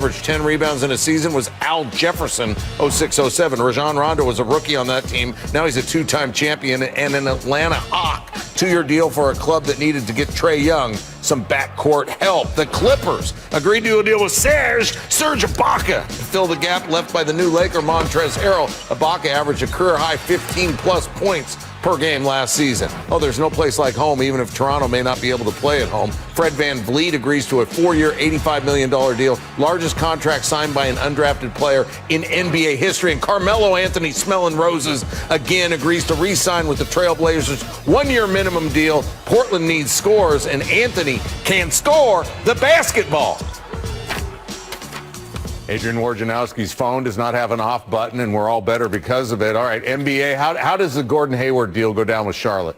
averaged 10 rebounds in a season was Al Jefferson, 06-07. Rajon Rondo was a rookie on that team. Now he's a two-time champion and an Atlanta Hawk. 2-year deal for a club that needed to get Trae Young some backcourt help. The Clippers agreed to a deal with Serge Ibaka to fill the gap left by the new Laker Montrezl Harrell. Ibaka averaged a career-high 15-plus points per game last season. Oh, there's no place like home, even if Toronto may not be able to play at home. Fred VanVleet agrees to a 4-year, $85 million deal, largest contract signed by an undrafted player in NBA history. And Carmelo Anthony, smelling roses, again agrees to re-sign with the Trailblazers. 1-year minimum deal. Portland needs scores, and Anthony can score the basketball. Adrian Wojnarowski's phone does not have an off button, and we're all better because of it. All right, NBA, how does the Gordon Hayward deal go down with Charlotte?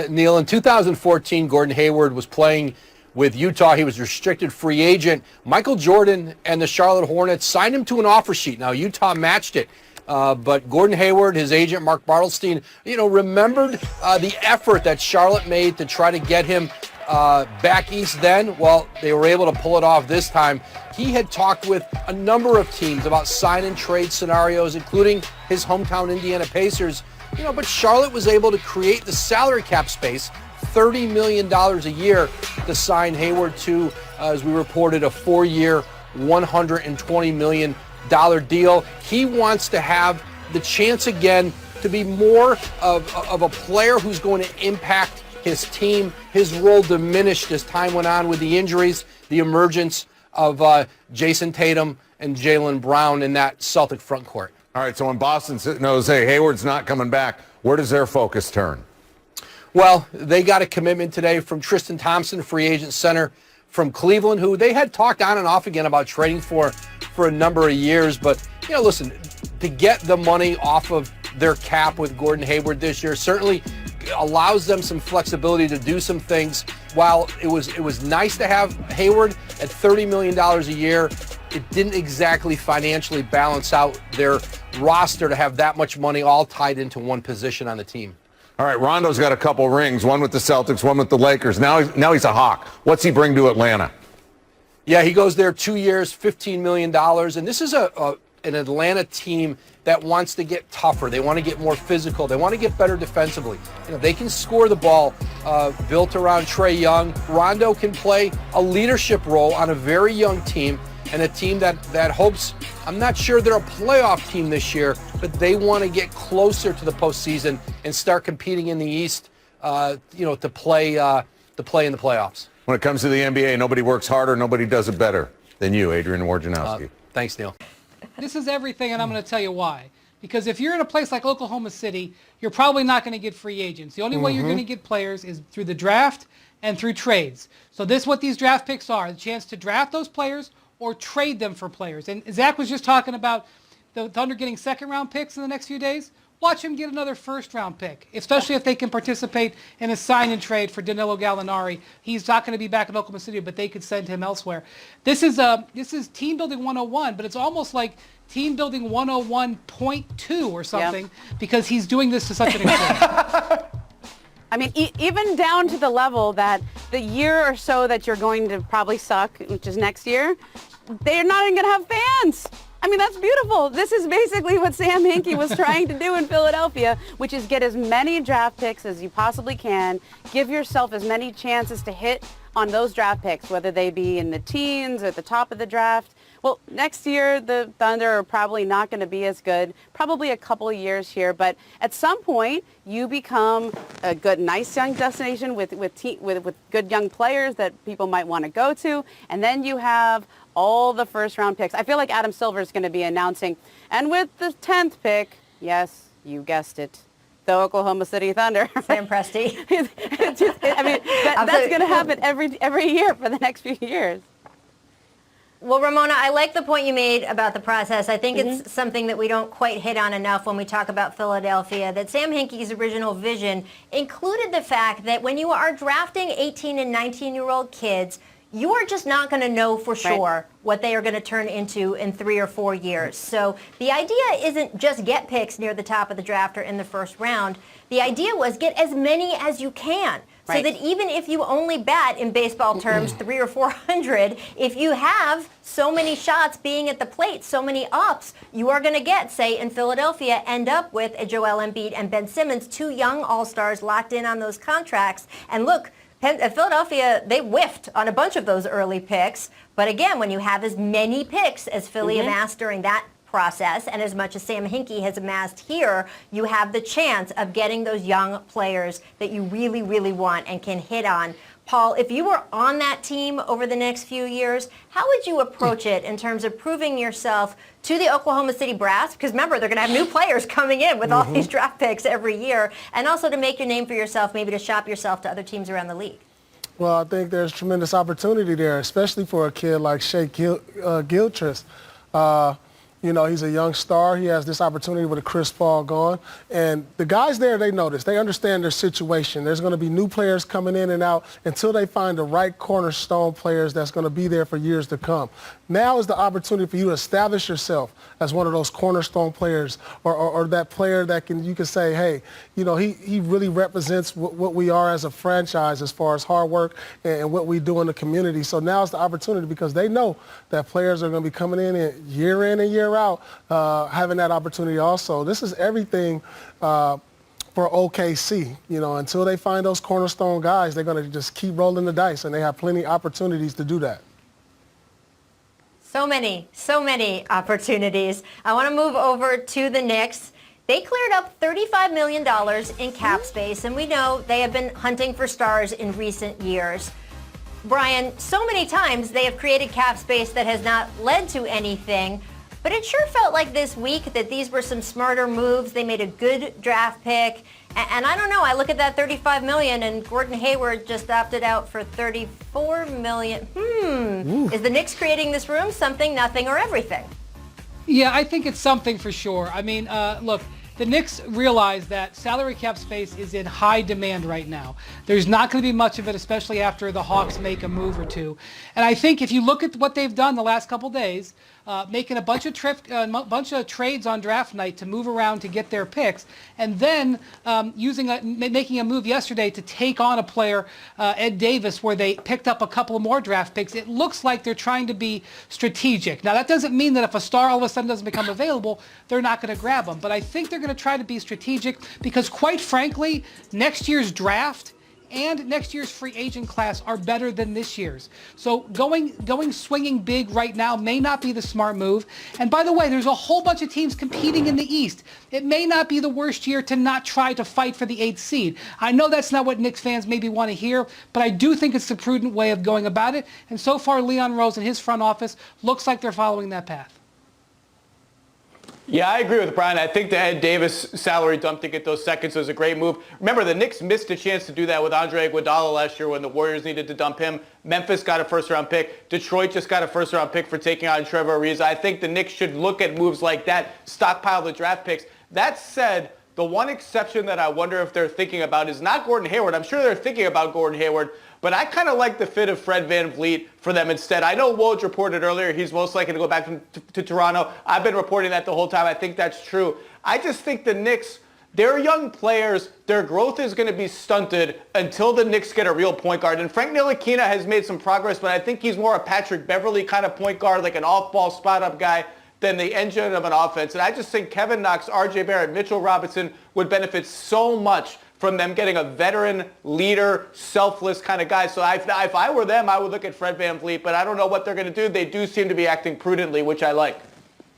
Neil, in 2014, Gordon Hayward was playing with Utah. He was a restricted free agent. Michael Jordan and the Charlotte Hornets signed him to an offer sheet. Now, Utah matched it. But Gordon Hayward, his agent, Mark Bartelstein, remembered the effort that Charlotte made to try to get him back east then. Well, they were able to pull it off this time. He had talked with a number of teams about sign and trade scenarios, including his hometown Indiana Pacers. But Charlotte was able to create the salary cap space, $30 million a year, to sign Hayward to, as we reported, a 4-year, $120 million deal. He wants to have the chance again to be more of a player who's going to impact his team. His role diminished as time went on with the injuries, the emergence of Jason Tatum and Jaylen Brown in that Celtic front court. All right, so when Boston knows, hey, Hayward's not coming back, where does their focus turn? Well, they got a commitment today from Tristan Thompson, free agent center from Cleveland, who they had talked on and off again about trading for a number of years. But, listen, to get the money off of their cap with Gordon Hayward this year certainly allows them some flexibility to do some things. While it was nice to have Hayward at $30 million a year, it didn't exactly financially balance out their roster to have that much money all tied into one position on the team. All right, Rondo's got a couple rings, one with the Celtics, one with the Lakers. Now he's a Hawk. What's he bring to Atlanta? Yeah, he goes there 2 years, $15 million. And this is an Atlanta team that wants to get tougher. They want to get more physical. They want to get better defensively. They can score the ball, built around Trae Young. Rondo can play a leadership role on a very young team, and a team that hopes, I'm not sure they're a playoff team this year, but they want to get closer to the postseason and start competing in the East, to play in the playoffs. When it comes to the NBA, nobody works harder, nobody does it better than you, Adrian Wojnarowski. Thanks, Neil. This is everything, and I'm going to tell you why. Because if you're in a place like Oklahoma City, you're probably not going to get free agents. The only way you're going to get players is through the draft and through trades. So this is what these draft picks are, the chance to draft those players or trade them for players. And Zach was just talking about the Thunder getting second-round picks in the next few days. Watch him get another first-round pick, especially if they can participate in a sign-and-trade for Danilo Gallinari. He's not going to be back in Oklahoma City, but they could send him elsewhere. This is team building 101, but it's almost like team building 101.2 or something, because he's doing this to such an extent. I mean, even down to the level that the year or so that you're going to probably suck, which is next year, they're not even going to have fans. I mean, that's beautiful. This is basically what Sam Hinkie was trying to do in Philadelphia, which is get as many draft picks as you possibly can, give yourself as many chances to hit on those draft picks, whether they be in the teens or at the top of the draft. Well, next year, the Thunder are probably not going to be as good, probably a couple of years here, but at some point, you become a good, nice young destination with good young players that people might want to go to, and then you have all the first-round picks. I feel like Adam Silver is going to be announcing, and with the 10th pick, yes, you guessed it, the Oklahoma City Thunder. Sam Presti. That's going to happen every year for the next few years. Well, Ramona, I like the point you made about the process. I think it's something that we don't quite hit on enough when we talk about Philadelphia, that Sam Hinkie's original vision included the fact that when you are drafting 18 and 19-year-old kids, you are just not going to know for sure what they are going to turn into in 3 or 4 years. So the idea isn't just get picks near the top of the draft or in the first round. The idea was get as many as you can. So Right. that even if you only bat in baseball terms 300 or 400, if you have so many shots being at the plate, so many ups, you are going to get, say in Philadelphia, end up with a Joel Embiid and Ben Simmons, two young all-stars locked in on those contracts. And look, Philadelphia, they whiffed on a bunch of those early picks. But again, when you have as many picks as Philly amassed during that process, and as much as Sam Hinkie has amassed here, you have the chance of getting those young players that you really, really want and can hit on. Paul, if you were on that team over the next few years, how would you approach it in terms of proving yourself to the Oklahoma City Brass? Because remember, they're going to have new players coming in with all these draft picks every year, and also to make your name for yourself, maybe to shop yourself to other teams around the league. Well, I think there's tremendous opportunity there, especially for a kid like Shea Gilchrist. You know, he's a young star. He has this opportunity with a Chris Paul gone. And the guys there, they know this. They understand their situation. There's going to be new players coming in and out until they find the right cornerstone players that's going to be there for years to come. Now is the opportunity for you to establish yourself as one of those cornerstone players or that player that you can say, hey, you know, he really represents what we are as a franchise as far as hard work and what we do in the community. So now is the opportunity because they know that players are going to be coming in and year out, having that opportunity also. This is everything for OKC. You know, until they find those cornerstone guys, they're going to just keep rolling the dice, and they have plenty of opportunities to do that. So many opportunities. I want to move over to the Knicks. They cleared up $35 million in cap space, and we know they have been hunting for stars in recent years. Brian, so many times they have created cap space that has not led to anything, but it sure felt like this week that these were some smarter moves. They made a good draft pick, and I don't know, I look at that $35 million and Gordon Hayward just opted out for $34 million. Is the Knicks creating this room something, nothing, or everything? Yeah, I think it's something for sure. I mean, look, the Knicks realize that salary cap space is in high demand right now. There's not going to be much of it, especially after the Hawks make a move or two. And I think if you look at what they've done the last couple days, making a bunch of trades on draft night to move around to get their picks, and then making a move yesterday to take on a player, Ed Davis, where they picked up a couple more draft picks. It looks like they're trying to be strategic. Now, that doesn't mean that if a star all of a sudden doesn't become available, they're not going to grab them. But I think they're going to try to be strategic because, quite frankly, next year's draft and next year's free agent class are better than this year's. So going swinging big right now may not be the smart move. And by the way, there's a whole bunch of teams competing in the East. It may not be the worst year to not try to fight for the 8th seed. I know that's not what Knicks fans maybe want to hear, but I do think it's the prudent way of going about it. And so far, Leon Rose and his front office looks like they're following that path. Yeah, I agree with Brian. I think the Ed Davis salary dump to get those seconds was a great move. Remember, the Knicks missed a chance to do that with Andre Iguodala last year when the Warriors needed to dump him. Memphis got a first-round pick. Detroit just got a first-round pick for taking on Trevor Ariza. I think the Knicks should look at moves like that, stockpile the draft picks. That said, the one exception that I wonder if they're thinking about is not Gordon Hayward. I'm sure they're thinking about Gordon Hayward, but I kind of like the fit of Fred VanVleet for them instead. I know Woj reported earlier he's most likely to go back to Toronto. I've been reporting that the whole time. I think that's true. I just think the Knicks, they're young players. Their growth is going to be stunted until the Knicks get a real point guard. And Frank Ntilikina has made some progress, but I think he's more a Patrick Beverley kind of point guard, like an off-ball spot-up guy than the engine of an offense. And I just think Kevin Knox, R.J. Barrett, Mitchell Robinson would benefit so much from them getting a veteran, leader, selfless kind of guy. So if I were them, I would look at Fred VanVleet, but I don't know what they're going to do. They do seem to be acting prudently, which I like.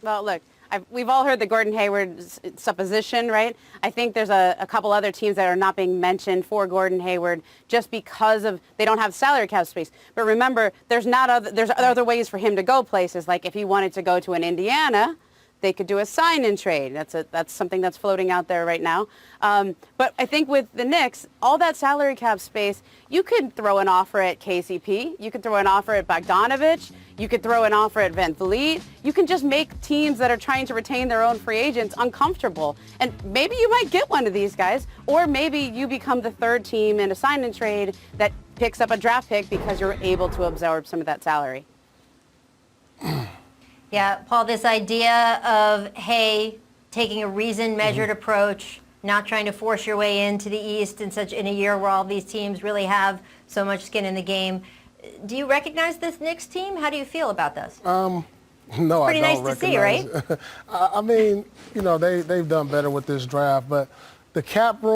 Well, look, we've all heard the Gordon Hayward supposition, right? I think there's a couple other teams that are not being mentioned for Gordon Hayward just because they don't have salary cap space. But remember, there's other ways for him to go places. Like if he wanted to go to an Indiana, they could do a sign-in trade. That's something that's floating out there right now. But I think with the Knicks, all that salary cap space, you could throw an offer at KCP. You could throw an offer at Bogdanovich. You could throw an offer at VanVleet. You can just make teams that are trying to retain their own free agents uncomfortable. And maybe you might get one of these guys, or maybe you become the third team in a sign-in trade that picks up a draft pick because you're able to absorb some of that salary. Yeah, Paul, this idea of, hey, taking a reasoned, measured approach, not trying to force your way into the East in a year where all these teams really have so much skin in the game. Do you recognize this Knicks team? How do you feel about this? No, Pretty I nice don't to see, right? recognize it. I mean, they've done better with this draft, but the cap room